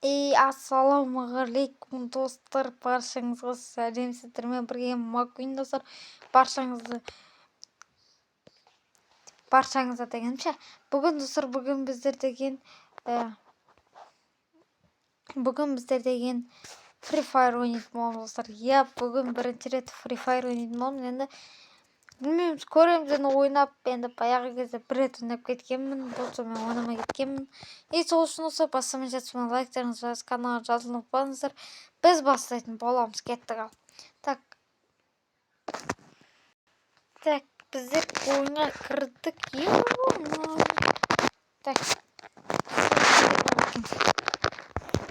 Ассалаумағалейкум достар, баршаңызға сәлем, сіздермен бірге Маквин достар. Баршаңызға дегенше, бүгін достар, бүгін біздер деген Free Fire ойнайтын боламыз достар. Бүгін бірінші рет Free Fire ойнайтын боламыз. Енді білмеймін, көреміз, енді ойнап, енді баяғы кезде бір рет ойнап кеткенмін, болса мен ойнамай кеткенмін. Сол үшін осы бастамай жатсам, лайктарыңызды жазып, каналға жазылып қалыңыздар. Біз бастайтын боламыз, кеттік ал. Так, біздер ойынға кірдік.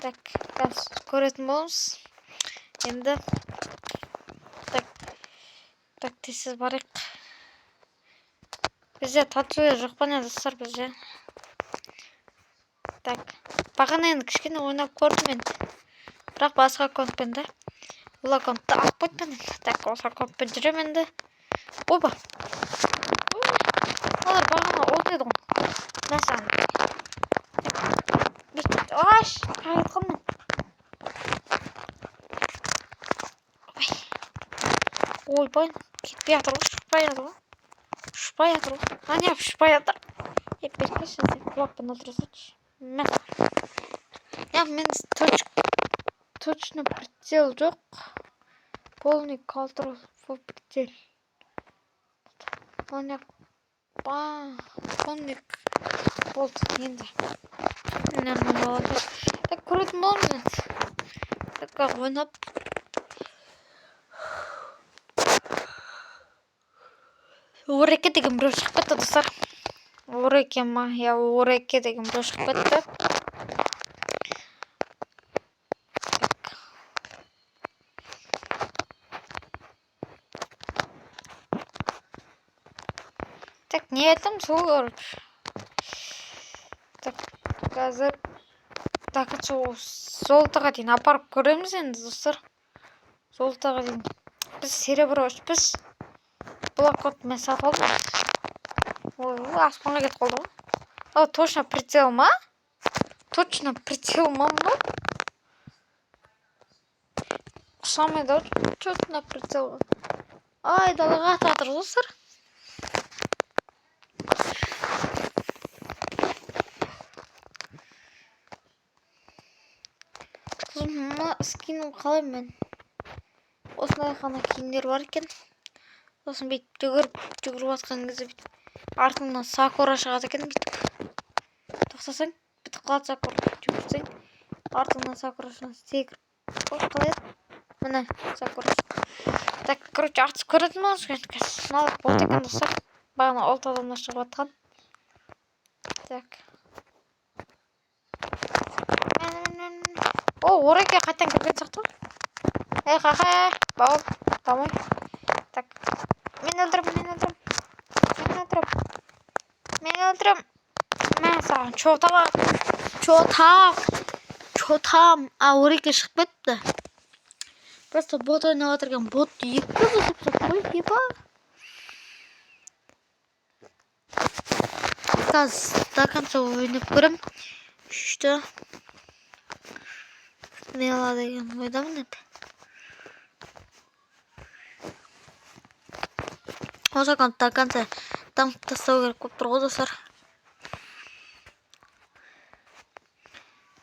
Так, көретін боламыз. Енді тез барайық. Бізде татуя жоқ па не достар, бізде. Бағана енді кішкене ойнап көрдім енді. Бірақ басқа аккаунтпен да. Бұл аккаунтты алып қойдым енді. Осы аккаунтпен жүрем енді. Ойба. Олар бағана ойнайды ғой. Мәсән. Аш, қайтқым мен. Ойбай, кетпей жатыр ғой, шықпай жатыр ғой. Неғып шықпай жатыр? Беркеші, блокпен отырсайшы. Мен точно прицел жоқ. Полный контроль прицел. Полный болды енді. Так, көретін боламыз енді. Так, ойнап. Ореке деген біреу шығып кетті достар. Ореке ма? Ореке деген біреу шығып кетті. Так, не айтам, сол көріп. Так, қазір. Так, золотыға дейін апарып көреміз енді достар. Золотыға дейін. Біз серебро үшпіз. Бұл аккаунтты мен сатып алдым. Аспанға кетіп қалды ғой. Точно прицел ма? Мынау? Ұқсамайды ғой, точно прицел. Далаға атып жатыр достар. Мына скинім қалай мен? Осындай ғана киімдер бар екен. Сосын бүйтіп жүгіріп жатқан кезде бүйтіп артыңнан сакура шығады екен бүйтіп. Тоқтасаң, бүйтіп қалады сакура. Жүгірсең, артыңнан сакура шығады. Секіріп. Қалай? Міне сакура. Так, артып көретін болыңыз. Мыналық болды екен достар. Бағана ұлт адамдар шығып жатқан. Так. Ореке қайтан кірген сияқты ғой. Қақай, бауыр, дамай. Так, мен өлтірім. Мен саған чотам. Ореке шығып кетті. Просто бот ойнап отырған ботты екі бұзып қой, епа. Қазір до конца ойнап көрем. Что? Не ала деген ойдамын деп. Осы аккаунтты до конца дамып тастау керек болып тұр ғой достар.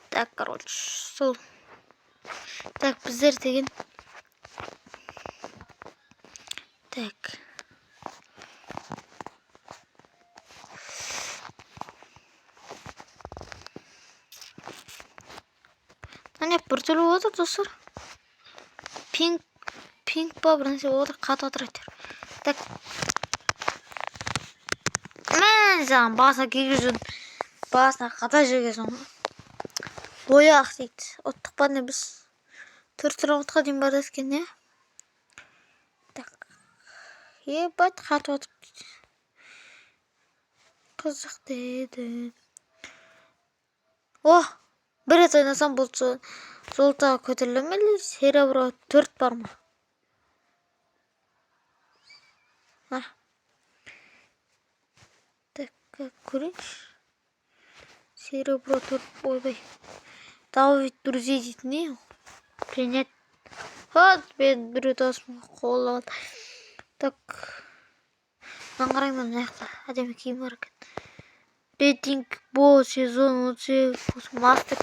Так, сол. Так, біздер деген. Так. Бір түрлі отыр достар. Пинг ба бірнәрсе отыр, қатып отыр әйтеуір. Так. Мен саған басына қата жегесің. Бояқ дейді. Оттық ба не біз? 4 раундқа дейін бар екен, не? Так. Ебать, қатып отыр. Қызық дейді. Бір рет ойнасам бұл золотыға көтеріле ме? Серебро 4 бар ма? Так, көрейінші. Серебро 4, ойбай. Давид друзей дейтін не? Принять. Вот, мен біреу досым қол алды. Так. Маған қараңдар мына жақта әдемі киім бар екен. Рейтинг бол сезон 18 мастер.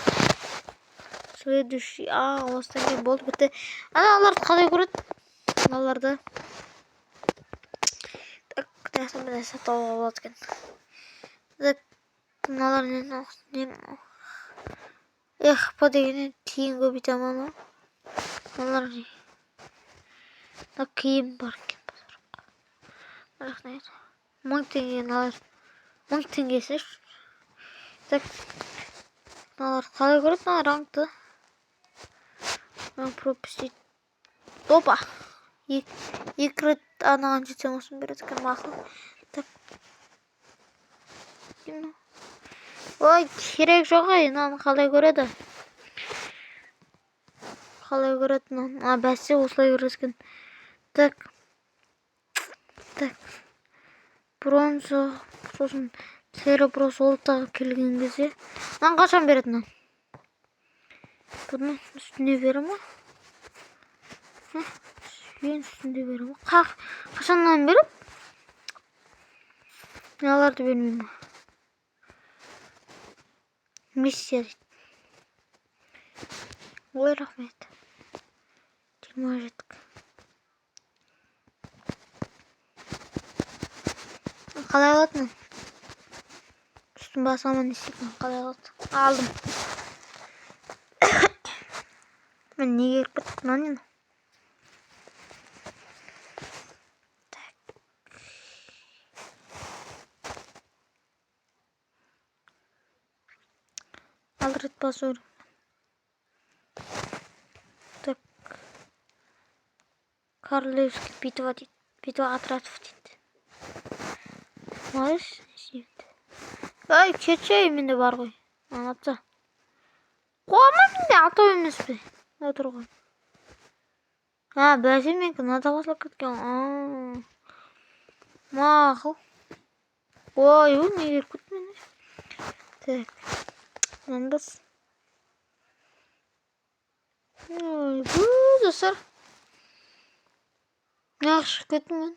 Следующий. Осыдан кейін болды бітті. Аналарды қалай көреді? Аналарды. Так, мына бір нәрсе тауып алады екен. Так, мыналар не? По дегеннен тиын көбейте алмады ма? Мыналар не? Мына киім бар екен. 1000 теңгені алар. 1000 теңгесі. Так. Мыналар қалай көреді? Мына рангты. Пропустить. Опа. Екі рет анаған жетсем осыны береді екен мақұл. Так. Ой, керек жоқ ай, мынаны қалай көреді? Қалай көреді мынаны? Бәсе осылай көреді екен. Так. Бронза, сосын Цереброс олтаға келген кезде. Мынаны қашан береді мынаны? Бұны үстіне бере ма? Сүйен үстінде бере ма? Қашаннан беріп? Мыналарды бермей ма? Миссия дейді. Ой, рахмет. 20 жеттік. Қалай алатын? Үстін басаман істеймін. Қалай алатын? Алдым. Мен не керек бітті? Мынаны? Алды рет басу керек. Так. Королевский битва дейді. Битва отрядов дейді. Малыш, сүйікті. Ай, кетшей менде бар ғой. Атса. Қуама менде атау емес бе? Отыр ғой. Бәсе менкі мынада басылып кеткен. Мақыл. Ой, не керек күт мені. Так. Мындас. Ой, бұл достар. Нақшы кеттім мен.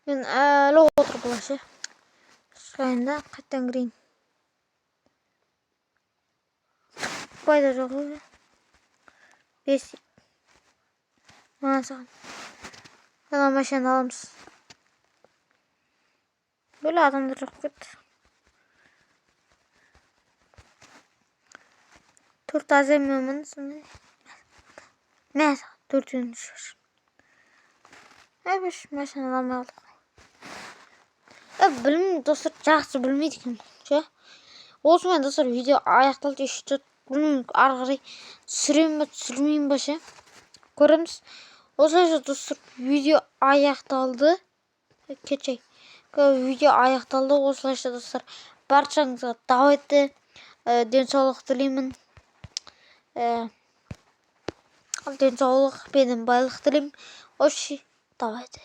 Мен әлі отыр бұлашы. Шайында қайттан кірейін. Пайда жоқ өз. 5. Саған. Жаңа машина аламыз. Бөлі адамдар жоқ кетті. 4 аземмен сондай. Мен саған 4-ін шығыр. Әбіш машина аламай алдық. Білмеймін, достар, жақсы білмейді екен. Осымен, достар, видео аяқталды. Білмеймін, арғырай түсірем ба, түсірмеймін ба ше. Көреміз. Осылайша, достар, видео аяқталды. Кетшей. Видео аяқталды. Осылайша, достар, баршаңызға давайте денсаулық тілеймін. Денсаулық пен байлық тілеймін. Давайте.